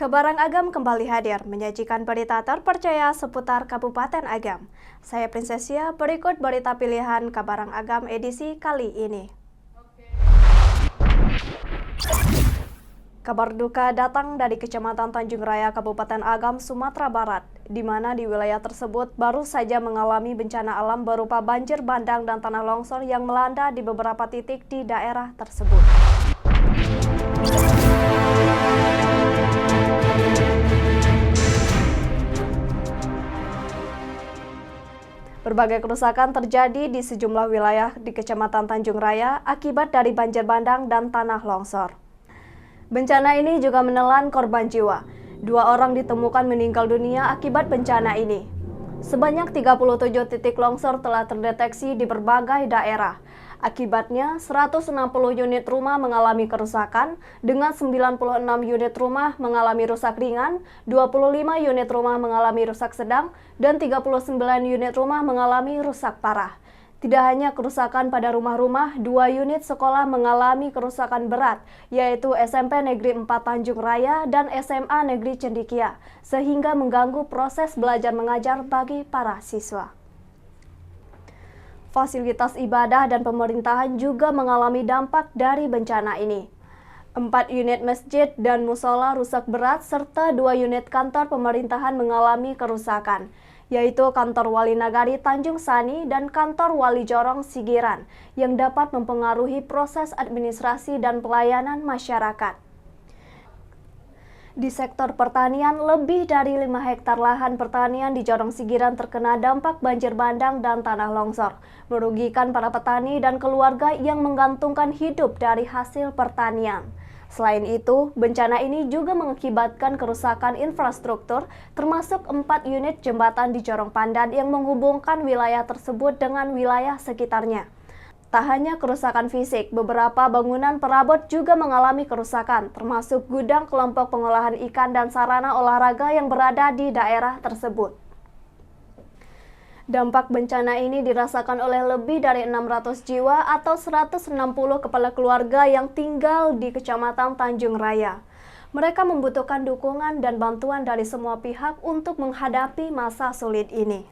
Kebarang Agam kembali hadir menyajikan berita terpercaya seputar Kabupaten Agam. Saya Prinsesia, berikut berita pilihan Kebarang Agam edisi kali ini. Kabar duka datang dari Kecamatan Tanjung Raya, Kabupaten Agam, Sumatera Barat, di mana di wilayah tersebut baru saja mengalami bencana alam berupa banjir bandang dan tanah longsor yang melanda di beberapa titik di daerah tersebut. Berbagai kerusakan terjadi di sejumlah wilayah di Kecamatan Tanjung Raya akibat dari banjir bandang dan tanah longsor. Bencana ini juga menelan korban jiwa. 2 orang ditemukan meninggal dunia akibat bencana ini. Sebanyak 37 titik longsor telah terdeteksi di berbagai daerah. Akibatnya, 160 unit rumah mengalami kerusakan, dengan 96 unit rumah mengalami rusak ringan, 25 unit rumah mengalami rusak sedang, dan 39 unit rumah mengalami rusak parah. Tidak hanya kerusakan pada rumah-rumah, 2 unit sekolah mengalami kerusakan berat, yaitu SMP Negeri 4 Tanjung Raya dan SMA Negeri Cendikia, sehingga mengganggu proses belajar mengajar bagi para siswa. Fasilitas ibadah dan pemerintahan juga mengalami dampak dari bencana ini. 4 unit masjid dan musola rusak berat serta 2 unit kantor pemerintahan mengalami kerusakan, yaitu kantor Wali Nagari Tanjung Sani dan kantor Wali Jorong Sigiran, yang dapat mempengaruhi proses administrasi dan pelayanan masyarakat. Di sektor pertanian, lebih dari 5 hektar lahan pertanian di Jorong Sigiran terkena dampak banjir bandang dan tanah longsor, merugikan para petani dan keluarga yang menggantungkan hidup dari hasil pertanian. Selain itu, bencana ini juga mengakibatkan kerusakan infrastruktur, termasuk 4 unit jembatan di Jorong Pandan yang menghubungkan wilayah tersebut dengan wilayah sekitarnya. Tak hanya kerusakan fisik, beberapa bangunan perabot juga mengalami kerusakan, termasuk gudang kelompok pengolahan ikan dan sarana olahraga yang berada di daerah tersebut. Dampak bencana ini dirasakan oleh lebih dari 600 jiwa atau 160 kepala keluarga yang tinggal di Kecamatan Tanjung Raya. Mereka membutuhkan dukungan dan bantuan dari semua pihak untuk menghadapi masa sulit ini.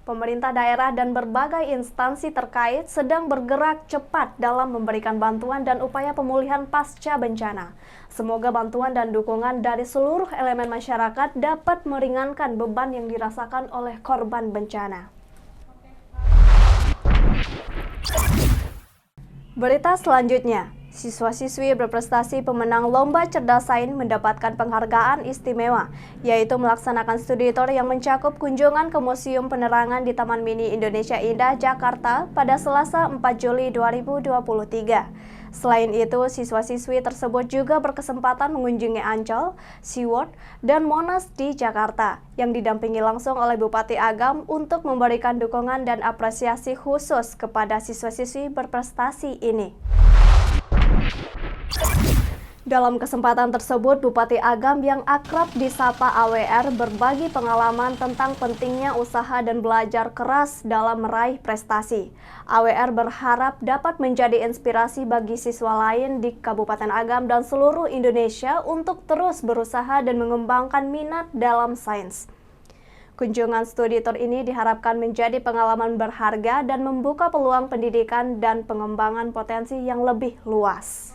Pemerintah daerah dan berbagai instansi terkait sedang bergerak cepat dalam memberikan bantuan dan upaya pemulihan pasca bencana. Semoga bantuan dan dukungan dari seluruh elemen masyarakat dapat meringankan beban yang dirasakan oleh korban bencana. Berita selanjutnya, siswa-siswi berprestasi pemenang Lomba Cerdas Sains mendapatkan penghargaan istimewa, yaitu melaksanakan studi tour yang mencakup kunjungan ke Museum Penerangan di Taman Mini Indonesia Indah, Jakarta pada Selasa 4 Juli 2023. Selain itu, siswa-siswi tersebut juga berkesempatan mengunjungi Ancol, SeaWorld, dan Monas di Jakarta, yang didampingi langsung oleh Bupati Agam untuk memberikan dukungan dan apresiasi khusus kepada siswa-siswi berprestasi ini. Dalam kesempatan tersebut, Bupati Agam yang akrab disapa AWR berbagi pengalaman tentang pentingnya usaha dan belajar keras dalam meraih prestasi. AWR berharap dapat menjadi inspirasi bagi siswa lain di Kabupaten Agam dan seluruh Indonesia untuk terus berusaha dan mengembangkan minat dalam sains. Kunjungan studi tour ini diharapkan menjadi pengalaman berharga dan membuka peluang pendidikan dan pengembangan potensi yang lebih luas.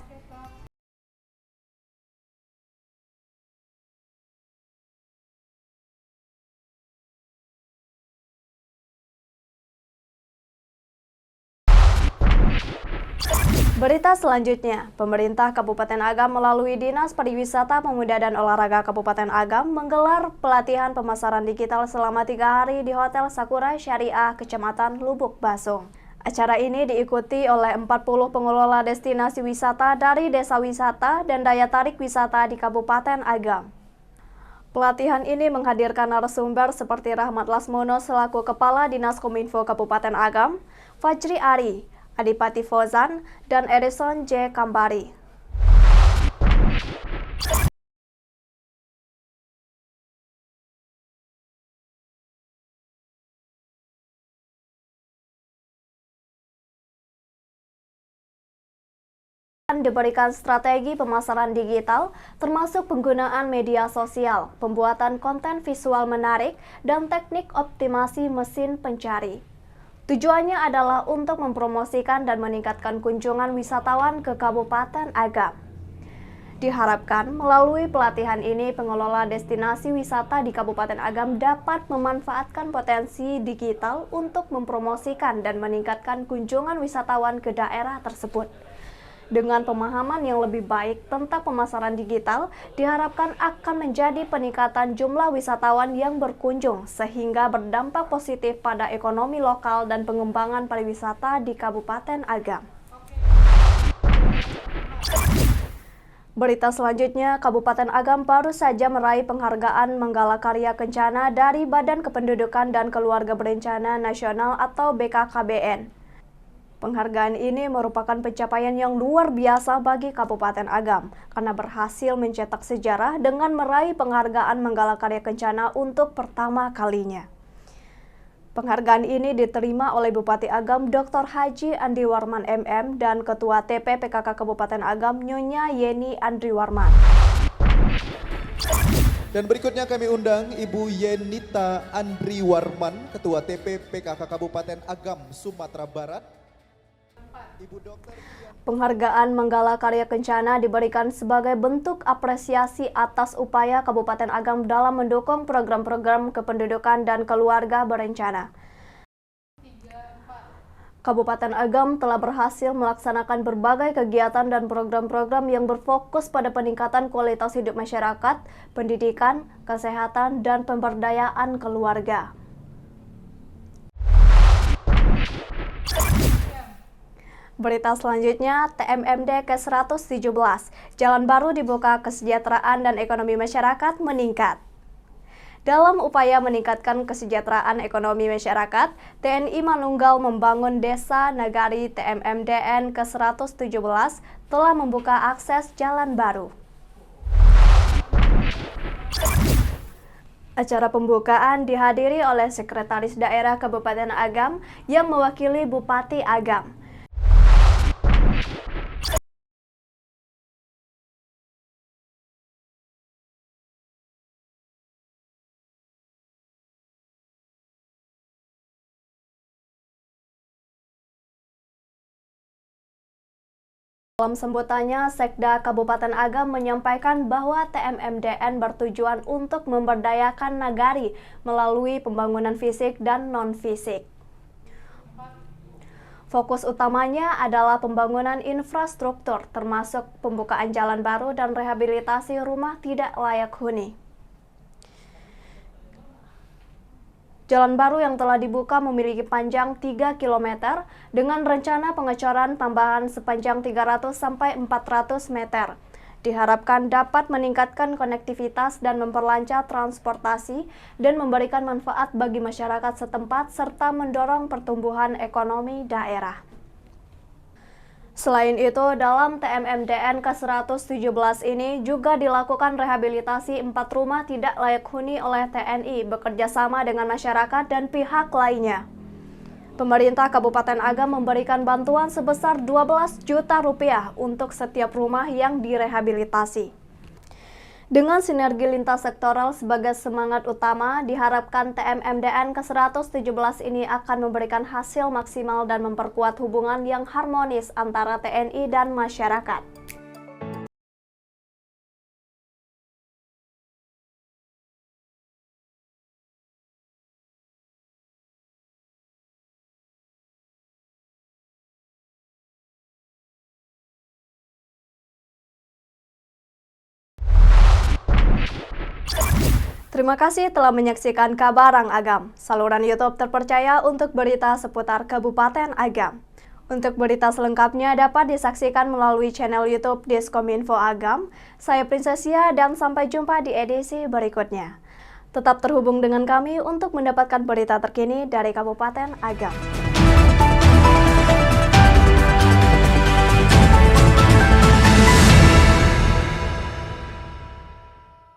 Berita selanjutnya, pemerintah Kabupaten Agam melalui Dinas Pariwisata, Pemuda dan Olahraga Kabupaten Agam menggelar pelatihan pemasaran digital selama 3 hari di Hotel Sakura Syariah, Kecamatan Lubuk Basung. Acara ini diikuti oleh 40 pengelola destinasi wisata dari desa wisata dan daya tarik wisata di Kabupaten Agam. Pelatihan ini menghadirkan narasumber seperti Rahmat Lasmono selaku Kepala Dinas Kominfo Kabupaten Agam, Fajri Ari, Adipati Fauzan, dan Edison J. Kambari. Agam diberikan strategi pemasaran digital, termasuk penggunaan media sosial, pembuatan konten visual menarik, dan teknik optimasi mesin pencari. Tujuannya adalah untuk mempromosikan dan meningkatkan kunjungan wisatawan ke Kabupaten Agam. Diharapkan melalui pelatihan ini, pengelola destinasi wisata di Kabupaten Agam dapat memanfaatkan potensi digital untuk mempromosikan dan meningkatkan kunjungan wisatawan ke daerah tersebut. Dengan pemahaman yang lebih baik tentang pemasaran digital, diharapkan akan menjadi peningkatan jumlah wisatawan yang berkunjung sehingga berdampak positif pada ekonomi lokal dan pengembangan pariwisata di Kabupaten Agam. Berita selanjutnya, Kabupaten Agam baru saja meraih penghargaan Manggala Karya Kencana dari Badan Kependudukan dan Keluarga Berencana Nasional atau BKKBN. Penghargaan ini merupakan pencapaian yang luar biasa bagi Kabupaten Agam karena berhasil mencetak sejarah dengan meraih penghargaan Manggala Karya Kencana untuk pertama kalinya. Penghargaan ini diterima oleh Bupati Agam Dr. Haji Andri Warman MM dan Ketua TP PKK Kabupaten Agam Nyonya Yeni Andri Warman. Dan berikutnya kami undang Ibu Yenita Andri Warman, Ketua TP PKK Kabupaten Agam, Sumatera Barat. Penghargaan Manggala Karya Kencana diberikan sebagai bentuk apresiasi atas upaya Kabupaten Agam dalam mendukung program-program kependudukan dan keluarga berencana. Kabupaten Agam telah berhasil melaksanakan berbagai kegiatan dan program-program yang berfokus pada peningkatan kualitas hidup masyarakat, pendidikan, kesehatan, dan pemberdayaan keluarga. Berita selanjutnya, TMMD ke-117, Jalan Baru dibuka, kesejahteraan dan ekonomi masyarakat meningkat. Dalam upaya meningkatkan kesejahteraan ekonomi masyarakat, TNI Manunggal membangun Desa Nagari TMMDN ke-117 telah membuka akses jalan baru. Acara pembukaan dihadiri oleh Sekretaris Daerah Kabupaten Agam yang mewakili Bupati Agam. Dalam sambutannya, Sekda Kabupaten Agam menyampaikan bahwa TMMDN bertujuan untuk memberdayakan nagari melalui pembangunan fisik dan non-fisik. Fokus utamanya adalah pembangunan infrastruktur, termasuk pembukaan jalan baru dan rehabilitasi rumah tidak layak huni. Jalan baru yang telah dibuka memiliki panjang 3 km dengan rencana pengecoran tambahan sepanjang 300 sampai 400 meter. Diharapkan dapat meningkatkan konektivitas dan memperlancar transportasi dan memberikan manfaat bagi masyarakat setempat serta mendorong pertumbuhan ekonomi daerah. Selain itu, dalam TMMDN ke-117 ini juga dilakukan rehabilitasi 4 rumah tidak layak huni oleh TNI bekerja sama dengan masyarakat dan pihak lainnya. Pemerintah Kabupaten Agam memberikan bantuan sebesar 12 juta rupiah untuk setiap rumah yang direhabilitasi. Dengan sinergi lintas sektoral sebagai semangat utama, diharapkan TMMDN ke-117 ini akan memberikan hasil maksimal dan memperkuat hubungan yang harmonis antara TNI dan masyarakat. Terima kasih telah menyaksikan Kabarang Agam, saluran YouTube terpercaya untuk berita seputar Kabupaten Agam. Untuk berita selengkapnya dapat disaksikan melalui channel YouTube Diskominfo Agam. Saya Prinsesia dan sampai jumpa di edisi berikutnya. Tetap terhubung dengan kami untuk mendapatkan berita terkini dari Kabupaten Agam.